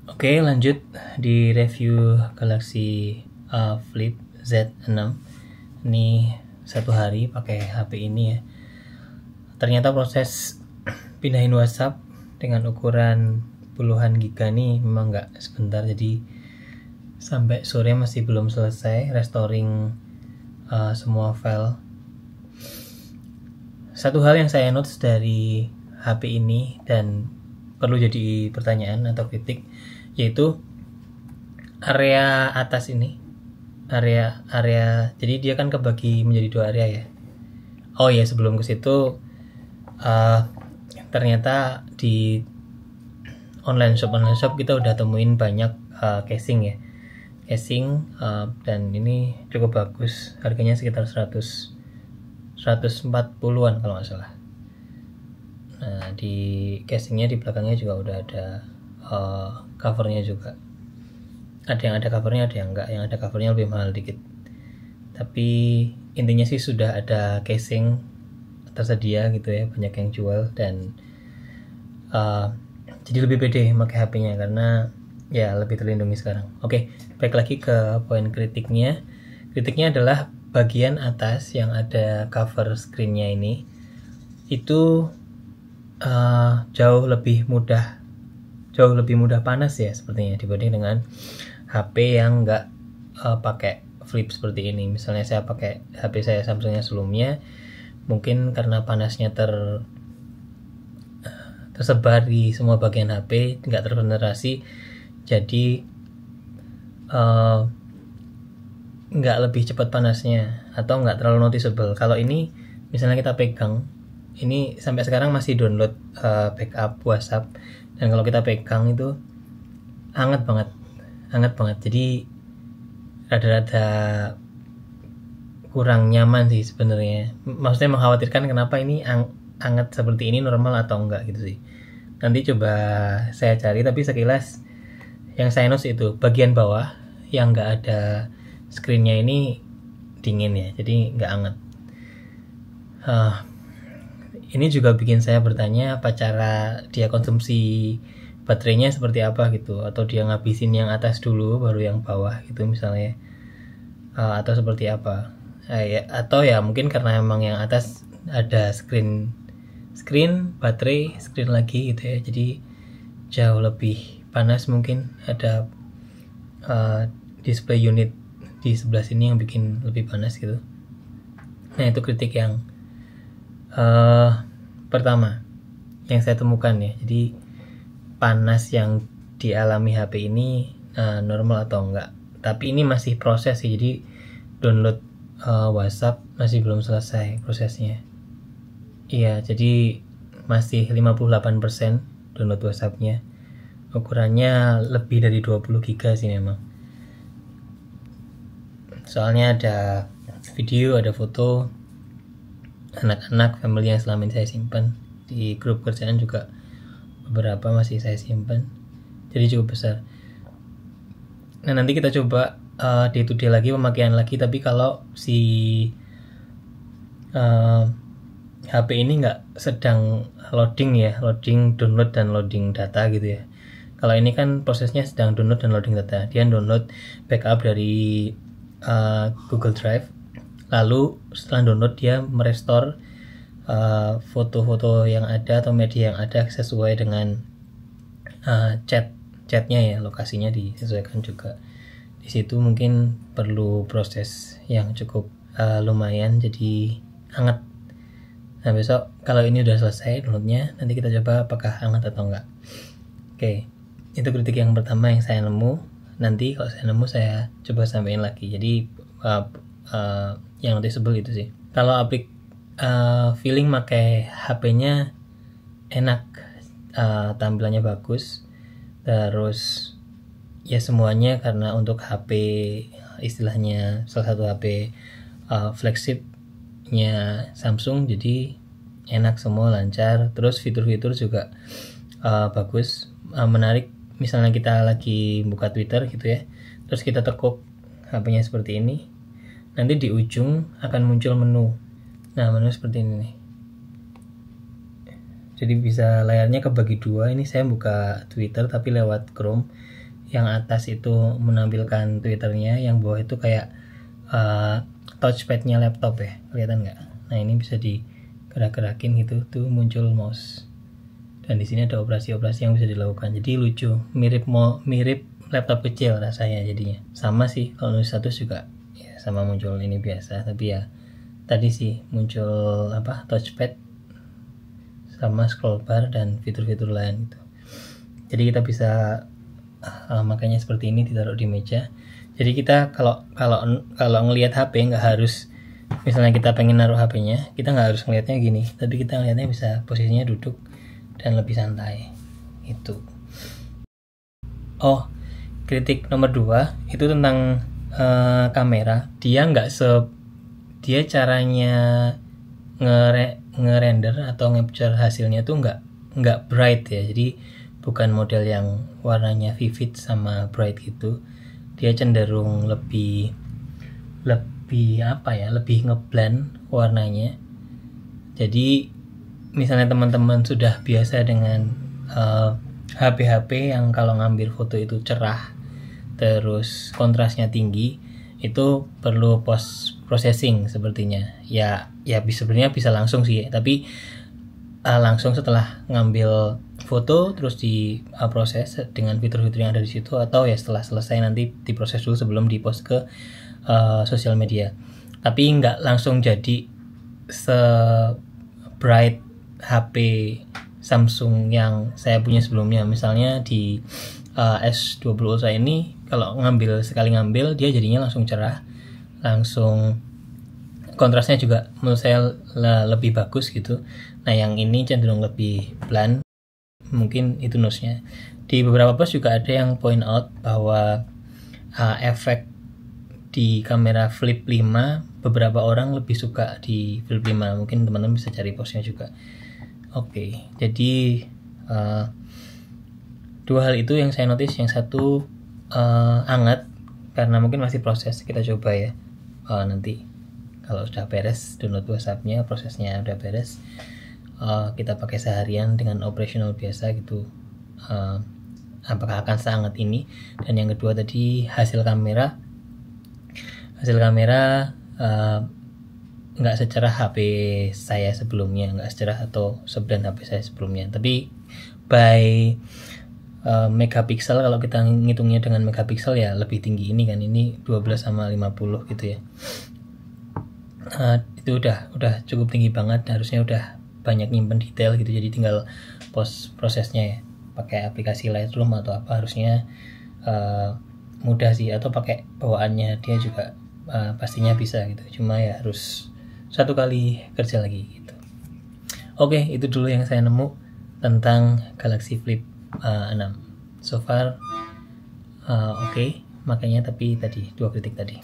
Oke, lanjut di review Galaxy Flip Z6. Ini satu hari pakai HP ini ya. Ternyata proses pindahin WhatsApp dengan ukuran puluhan giga nih memang nggak sebentar, jadi sampai sore masih belum selesai restoring semua file. Satu hal yang saya notice dari HP ini dan perlu jadi pertanyaan atau kritik, yaitu area atas ini, area jadi dia kan kebagi menjadi dua area ya. Oh ya, sebelum ke situ ternyata di online shop kita udah temuin banyak casing ya, dan ini cukup bagus, harganya sekitar 140-an kalau nggak salah. Nah, di casingnya di belakangnya juga udah ada covernya juga. Ada yang ada covernya, ada yang enggak. Yang ada covernya lebih mahal dikit. Tapi intinya sih sudah ada casing tersedia gitu ya, banyak yang jual, dan jadi lebih pede pakai HP-nya karena ya lebih terlindungi sekarang. Oke, balik lagi ke poin kritiknya. Kritiknya adalah bagian atas yang ada cover screen-nya ini itu jauh lebih mudah panas ya sepertinya dibanding dengan HP yang nggak pakai flip seperti ini. Misalnya saya pakai HP saya Samsungnya sebelumnya, mungkin karena panasnya tersebar di semua bagian HP, nggak tergenerasi, jadi nggak lebih cepat panasnya atau nggak terlalu noticeable. Kalau ini misalnya kita pegang, ini sampai sekarang masih download backup WhatsApp, dan kalau kita pegang itu hangat banget, jadi rada-rada kurang nyaman sih sebenarnya. Maksudnya mengkhawatirkan kenapa ini hangat seperti ini normal atau enggak gitu sih. Nanti coba saya cari, tapi sekilas yang saya notice itu bagian bawah yang nggak ada screennya ini dingin ya, jadi nggak hangat. Ini juga bikin saya bertanya apa cara dia konsumsi baterainya seperti apa gitu, atau dia ngabisin yang atas dulu baru yang bawah gitu misalnya, atau seperti apa. Atau ya mungkin karena emang yang atas ada screen baterai, screen lagi gitu ya, jadi jauh lebih panas, mungkin ada display unit di sebelah sini yang bikin lebih panas gitu. Nah, itu kritik yang pertama yang saya temukan ya. Jadi panas yang dialami HP ini normal atau enggak. Tapi ini masih proses sih, jadi download WhatsApp masih belum selesai prosesnya. Iya, jadi masih 58% download WhatsAppnya. Ukurannya lebih dari 20 GB sih memang. Soalnya ada video, ada foto anak-anak family yang selama ini saya simpan. Di grup kerjaan juga beberapa masih saya simpan, jadi cukup besar. Nah, nanti kita coba day to day lagi, pemakaian lagi. Tapi kalau si HP ini nggak sedang loading ya, loading download dan loading data gitu ya. Kalau ini kan prosesnya sedang download dan loading data. Dia download backup dari Google Drive, lalu setelah download dia merestore foto-foto yang ada atau media yang ada sesuai dengan chatnya ya, lokasinya disesuaikan juga. Di situ mungkin perlu proses yang cukup lumayan, jadi hangat. Nah, besok kalau ini udah selesai downloadnya, nanti kita coba apakah hangat atau enggak. Oke, itu kritik yang pertama yang saya nemu. Nanti kalau saya nemu saya coba sampaikan lagi. Jadi yang noticeable itu sih. Kalau feeling pakai HP-nya enak, tampilannya bagus, terus ya semuanya karena untuk HP istilahnya salah satu HP flagshipnya Samsung, jadi enak semua, lancar. Terus fitur-fitur juga bagus, menarik. Misalnya kita lagi buka Twitter gitu ya, terus kita tekuk HP-nya seperti ini, nanti di ujung akan muncul menu. Nah, menu seperti ini nih. jadi bisa layarnya kebagi dua. Ini saya buka Twitter tapi lewat Chrome. Yang atas itu menampilkan Twitternya, yang bawah itu kayak touchpadnya laptop ya, kelihatan nggak? Nah ini bisa digerak-gerakin gitu, tuh muncul mouse. Dan di sini ada operasi-operasi yang bisa dilakukan. Jadi lucu, mirip laptop kecil rasanya jadinya. Sama sih kalau nulis status juga ya sama muncul ini biasa, tapi ya tadi sih muncul touchpad sama scroll bar dan fitur-fitur lain gitu. Jadi kita bisa makanya seperti ini ditaruh di meja. Jadi kita kalau ngelihat HP nggak harus, misalnya kita pengen naruh HP-nya, kita nggak harus ngelihatnya gini, tapi kita ngelihatnya bisa posisinya duduk dan lebih santai itu. Oh, kritik nomor 2 itu tentang kamera. Dia caranya ngerender atau capture hasilnya tuh nggak bright ya. Jadi bukan model yang warnanya vivid sama bright gitu. Dia cenderung lebih ngeblend warnanya. Jadi misalnya teman-teman sudah biasa dengan HP yang kalau ngambil foto itu cerah, terus kontrasnya tinggi, itu perlu post processing sepertinya. Ya sebenarnya bisa langsung sih, tapi langsung setelah ngambil foto terus diproses dengan fitur-fitur yang ada di situ, atau ya setelah selesai nanti diproses dulu sebelum dipost ke sosial media. Tapi nggak langsung jadi bright HP Samsung yang saya punya sebelumnya. Misalnya di S20 Ultra ini kalau sekali ngambil dia jadinya langsung cerah, langsung kontrasnya juga menurut saya lebih bagus gitu. Nah yang ini cenderung lebih bland, mungkin itu nusnya. Di beberapa post juga ada yang point out bahwa efek di kamera flip 5 beberapa orang lebih suka di flip 5. Mungkin teman-teman bisa cari postnya juga. Oke, jadi dua hal itu yang saya notice. Yang satu hangat karena mungkin masih proses, kita coba ya nanti kalau sudah beres download WhatsApp-nya, prosesnya udah beres, kita pakai seharian dengan operasional biasa gitu, apakah akan sehangat ini. Dan yang kedua tadi hasil kamera nggak secerah HP saya sebelumnya, nggak secerah atau sebrand HP saya sebelumnya, tapi by megapiksel, kalau kita ngitungnya dengan megapiksel ya lebih tinggi ini kan, ini 12/50 gitu ya. Itu udah cukup tinggi banget, harusnya udah banyak nyimpen detail gitu. Jadi tinggal post prosesnya ya pakai aplikasi Lightroom atau apa, harusnya mudah sih, atau pakai bawaannya dia juga pastinya bisa gitu. Cuma ya harus satu kali kerja lagi gitu. Oke, itu dulu yang saya nemu tentang Galaxy Flip 6. So far oke, makanya tapi tadi 2 kritik tadi.